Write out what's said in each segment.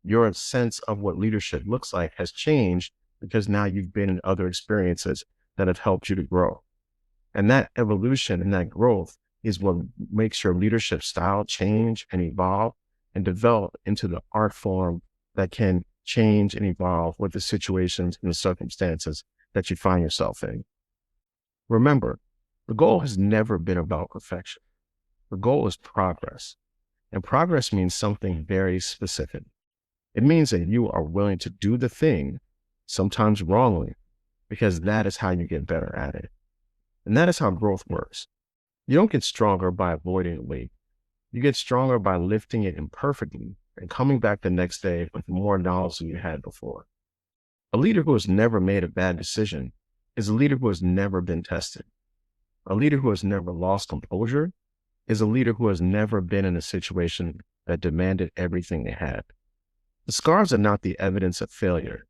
Your sense of what leadership looks like has changed because now you've been in other experiences that have helped you to grow. And that evolution and that growth is what makes your leadership style change and evolve and develop into the art form that can change and evolve with the situations and the circumstances that you find yourself in. Remember, the goal has never been about perfection. The goal is progress. And progress means something very specific. It means that you are willing to do the thing, sometimes wrongly, because that is how you get better at it. And that is how growth works. You don't get stronger by avoiding weight. You get stronger by lifting it imperfectly and coming back the next day with more knowledge than you had before. A leader who has never made a bad decision is a leader who has never been tested. A leader who has never lost composure is a leader who has never been in a situation that demanded everything they had. The scars are not the evidence of failure.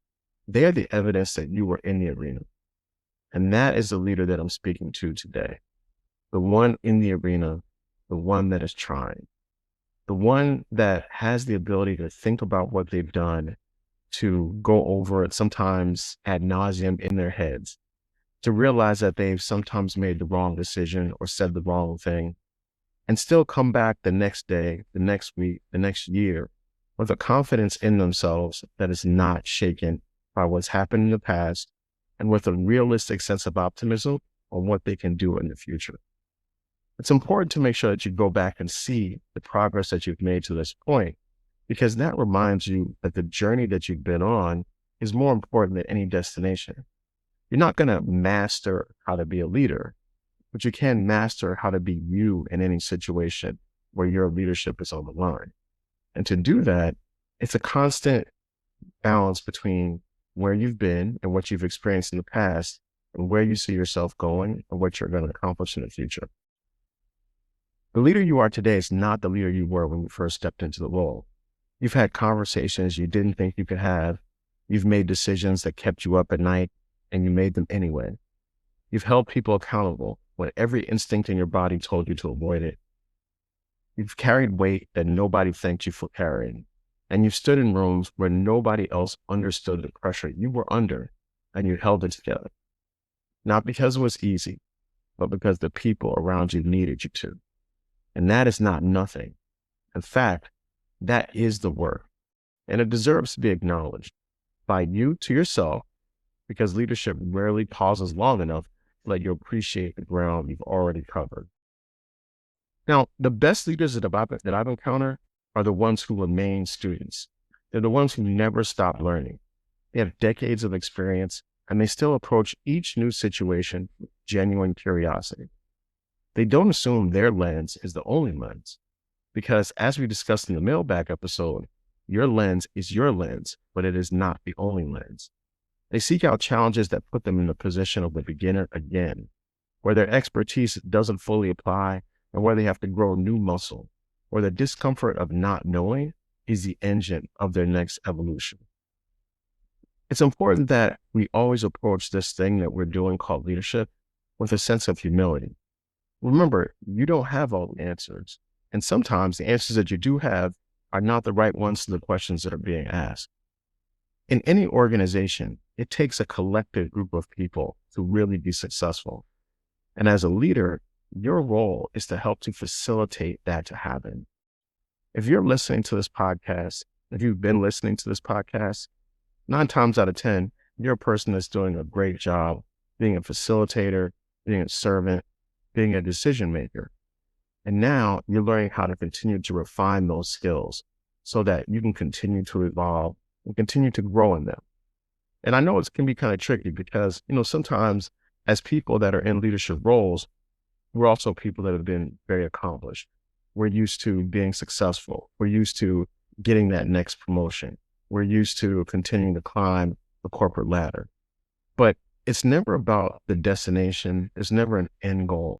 They are the evidence that you were in the arena. And that is the leader that I'm speaking to today. The one in the arena, the one that is trying, the one that has the ability to think about what they've done, to go over it sometimes ad nauseum in their heads, to realize that they've sometimes made the wrong decision or said the wrong thing, and still come back the next day, the next week, the next year with a confidence in themselves that is not shaken by what's happened in the past and with a realistic sense of optimism on what they can do in the future. It's important to make sure that you go back and see the progress that you've made to this point, because that reminds you that the journey that you've been on is more important than any destination. You're not going to master how to be a leader, but you can master how to be you in any situation where your leadership is on the line. And to do that, it's a constant balance between where you've been and what you've experienced in the past and where you see yourself going and what you're going to accomplish in the future. The leader you are today is not the leader you were when you first stepped into the role. You've had conversations you didn't think you could have. You've made decisions that kept you up at night, and you made them anyway. You've held people accountable when every instinct in your body told you to avoid it. You've carried weight that nobody thanked you for carrying. And you've stood in rooms where nobody else understood the pressure you were under, and you held it together. Not because it was easy, but because the people around you needed you to. And that is not nothing. In fact, that is the work. And it deserves to be acknowledged by you to yourself, because leadership rarely pauses long enough to let you appreciate the ground you've already covered. Now, the best leaders that I've encountered are the ones who remain students. They're the ones who never stop learning. They have decades of experience, and they still approach each new situation with genuine curiosity. They don't assume their lens is the only lens, because as we discussed in the mailbag episode, your lens is your lens, but it is not the only lens. They seek out challenges that put them in the position of the beginner again, where their expertise doesn't fully apply and where they have to grow new muscle, where the discomfort of not knowing is the engine of their next evolution. It's important that we always approach this thing that we're doing called leadership with a sense of humility. Remember, you don't have all the answers. And sometimes the answers that you do have are not the right ones to the questions that are being asked. In any organization, it takes a collective group of people to really be successful. And as a leader, your role is to help to facilitate that to happen. If you're listening to this podcast, if you've been listening to this podcast, 9 times out of 10, you're a person that's doing a great job being a facilitator, being a servant, being a decision maker. And now you're learning how to continue to refine those skills so that you can continue to evolve and continue to grow in them. And I know it can be kind of tricky because, sometimes as people that are in leadership roles, we're also people that have been very accomplished. We're used to being successful. We're used to getting that next promotion. We're used to continuing to climb the corporate ladder. But it's never about the destination. It's never an end goal.